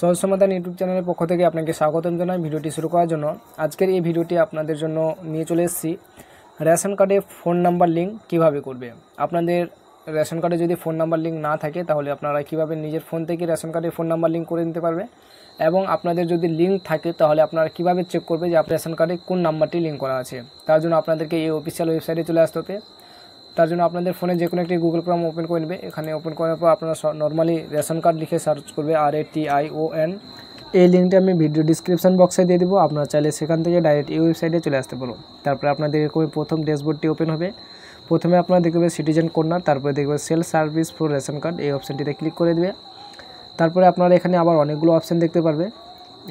সহজ সমাধান ইউটিউব চ্যানেলের পক্ষ থেকে আপনাকে স্বাগতম জানাই। ভিডিওটি শুরু করার জন্য আজকের এই ভিডিওটি আপনাদের জন্য নিয়ে চলে এসেছি রেশন কার্ডে ফোন নাম্বার লিঙ্ক কিভাবে করবে। আপনাদের রেশন কার্ডে যদি ফোন নাম্বার লিঙ্ক না থাকে তাহলে আপনারা কিভাবে নিজের ফোন থেকে রেশন কার্ডে ফোন নাম্বার লিঙ্ক করে নিতে পারবে, এবং আপনাদের যদি লিঙ্ক থাকে তাহলে আপনারা কিভাবে চেক করবে যে আপনার রেশন কার্ডে কোন নাম্বারটি লিঙ্ক করা আছে। তার জন্য আপনাদেরকে এই অফিসিয়াল ওয়েবসাইটে চলে আসতে হবে। তার জন্য আপনাদের ফোনে যে কোনো একটি গুগল ক্রোম ওপেন করে নেবে। এখানে ওপেন করার পর আপনারা নর্মালি রেশন কার্ড লিখে সার্চ করবে, RATION। এই লিঙ্কটা আমি ভিডিও ডিসক্রিপশন বক্সে দিয়ে দেবো, আপনারা চাইলে সেখান থেকে ডাইরেক্ট এই ওয়েবসাইটে চলে আসতে পারো। তারপরে আপনাদের এরকম প্রথম ড্যাশবোর্ডটি ওপেন হবে। প্রথমে আপনারা দেখবে সিটিজেন কর্নার, তারপরে দেখবে sale service for ration card, এই অপশানটিতে ক্লিক করে দেবে। তারপরে আপনারা এখানে আবার অনেকগুলো অপশান দেখতে পারবে।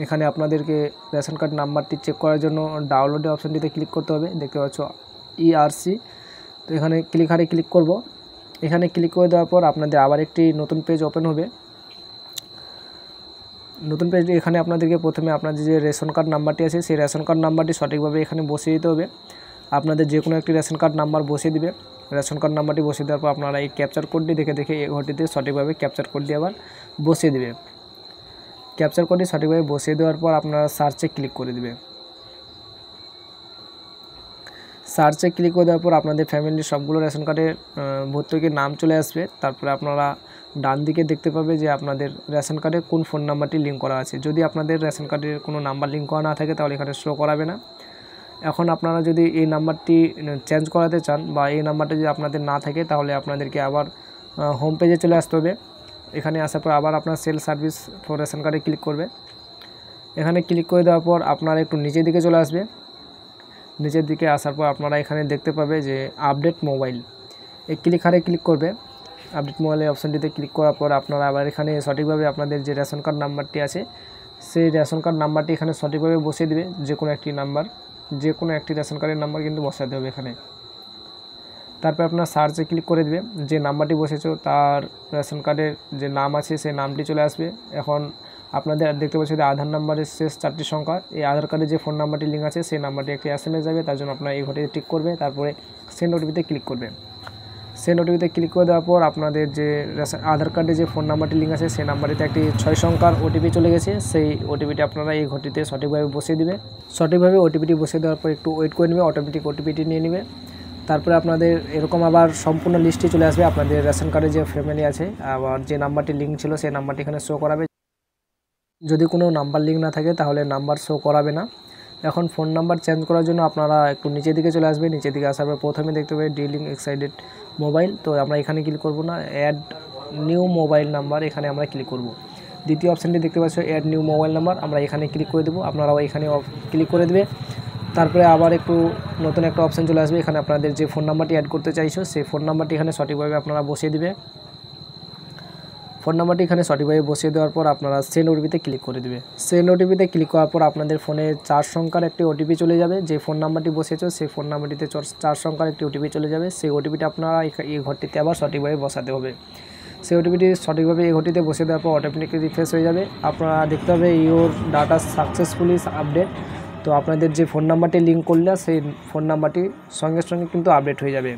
এখানে আপনাদেরকে রেশন কার্ড নাম্বারটি চেক করার জন্য ডাউনলোডের অপশানটিতে ক্লিক করতে হবে। দেখতে পাচ্ছ ERC, তো এখানে ক্লিক করব। এখানে ক্লিক করে দেওয়ার পর আপনাদের আবার একটি নতুন পেজ ওপেন হবে। নতুন পেজ এখানে আপনাদেরকে প্রথমে আপনাদের যে রেশন কার্ড নাম্বারটি আছে সেই রেশন কার্ড নাম্বারটি সঠিকভাবে এখানে বসিয়ে দিতে হবে। আপনাদের যে কোনো একটি রেশন কার্ড নাম্বার বসিয়ে দিবে। রেশন কার্ড নাম্বারটি বসিয়ে দেওয়ার পর আপনারা এই ক্যাপচার কোডটি দেখে এই ঘরটিতে সঠিকভাবে ক্যাপচার কোডটি আবার বসিয়ে দিবে। ক্যাপচার কোডটি সঠিকভাবে বসিয়ে দেওয়ার পর আপনারা সার্চে ক্লিক করে দিবে। সার্চে ক্লিক করে দেওয়ার পর আপনাদের ফ্যামিলির সবগুলো রেশন কার্ডের ভর্তুকির নাম চলে আসবে। তারপরে আপনারা ডান দিকে দেখতে পাবে যে আপনাদের রেশন কার্ডে কোন ফোন নাম্বারটি লিঙ্ক করা আছে। যদি আপনাদের রেশন কার্ডের কোনো নাম্বার লিঙ্ক করা না থাকে তাহলে এখানে শো করাবে না। এখন আপনারা যদি এই নাম্বারটি চেঞ্জ করাতে চান বা এই নাম্বারটা যদি আপনাদের না থাকে তাহলে আপনাদেরকে আবার হোম পেজে চলে আসতে হবে। এখানে আসার পর আবার আপনার সেল সার্ভিস ফর রেশন কার্ডে ক্লিক করবে। এখানে ক্লিক করে দেওয়ার পর আপনারা একটু নিচের দিকে চলে আসবে। নিচের দিকে আসার পর আপনারা এখানে দেখতে পাবে যে আপডেট মোবাইল, এই ক্লিক করবে। আপডেট মোবাইলের অপশানটিতে ক্লিক করার পর আপনারা আবার এখানে সঠিকভাবে আপনাদের যে রেশন কার্ড নাম্বারটি আছে সেই রেশন কার্ড নাম্বারটি এখানে সঠিকভাবে বসিয়ে দেবে। যে কোনো একটি রেশন কার্ডের নাম্বার কিন্তু বসাতে হবে এখানে। তারপর আপনার সার্চে ক্লিক করে দেবে। যে নাম্বারটি বসেছো তার রেশন কার্ডের যে নাম আছে সেই নামটি চলে আসবে। এখন আপনাদের দেখতে পাচ্ছি যে আধার নাম্বারের শেষ 4টি সংখ্যা, এই আধার কার্ডে যে ফোন নাম্বারটি লিঙ্ক আছে সেই নাম্বারটি একটি SMS যাবে। তার জন্য আপনারা এই ঘরটিতে টিক করবে, তারপরে সেন্ড OTPতে ক্লিক করবে। সেন্ড OTPতে ক্লিক করে দেওয়ার পর আপনাদের যে আধার কার্ডে যে ফোন নাম্বারটি লিঙ্ক আছে সেই নাম্বারটিতে একটি 6 সংখ্যার OTP চলে গেছে। সেই OTPটি আপনারা এই ঘরটিতে সঠিকভাবে বসিয়ে দিবে। সঠিকভাবে OTPটি বসিয়ে দেওয়ার পর একটু ওয়েট করে নেবে, অটোমেটিক OTPটি নিয়ে নেবে। তারপরে আপনাদের এরকম আবার সম্পূর্ণ লিস্টটি চলে আসবে। আপনাদের রেশন কার্ডে যে ফ্যামিলি আছে আবার যে নাম্বারটি লিঙ্ক ছিল সেই নাম্বারটি এখানে শো করাবে। যদি কোনো নাম্বার লিঙ্ক না থাকে তাহলে নাম্বার শো করাবে না। এখন ফোন নাম্বার চেঞ্জ করার জন্য আপনারা একটু নিচের দিকে চলে আসবে। নিচের দিকে আসার পর প্রথমে দেখতে পাবেন ডিলিং এক্সাইটেড মোবাইল, তো আমরা এখানে ক্লিক করব না, অ্যাড নিউ মোবাইল নাম্বার এখানে আমরা ক্লিক করব। দ্বিতীয় অপশানটি দেখতে পাচ্ছ অ্যাড নিউ মোবাইল নাম্বার, আমরা এখানে ক্লিক করে দেবো। আপনারাও এখানে ক্লিক করে দেবে। তারপরে আবার একটু নতুন একটা অপশান চলে আসবে। এখানে আপনাদের যে ফোন নাম্বারটি অ্যাড করতে চাইছো সেই ফোন নাম্বারটি এখানে সঠিকভাবে আপনারা বসিয়ে দিবে। ফোন নাম্বারটি এখানে সঠিকভাবে বসিয়ে দেওয়ার পর আপনারা সেন্ড OTPতে ক্লিক করে দেবে। সেন্ড OTPতে ক্লিক করার পর আপনাদের ফোনে 4 সংখ্যার একটি OTP চলে যাবে। যে ফোন নাম্বারটি বসিয়েছো সেই ফোন নাম্বারটিতে 4 সংখ্যার একটি OTP চলে যাবে। সেই OTPটা আপনারা এই ঘরটিতে আবার সঠিকভাবে বসাতে হবে। সেই OTPটি সঠিকভাবে এই ঘরটিতে বসিয়ে দেওয়ার পর অটোমেটিক রিফ্রেশ হয়ে যাবে। আপনারা দেখতে হবে ইওর ডাটা সাকসেসফুলি আপডেট, তো আপনাদের যে ফোন নাম্বারটি লিঙ্ক করলে সেই ফোন নাম্বারটি সঙ্গে সঙ্গে কিন্তু আপডেট হয়ে যাবে।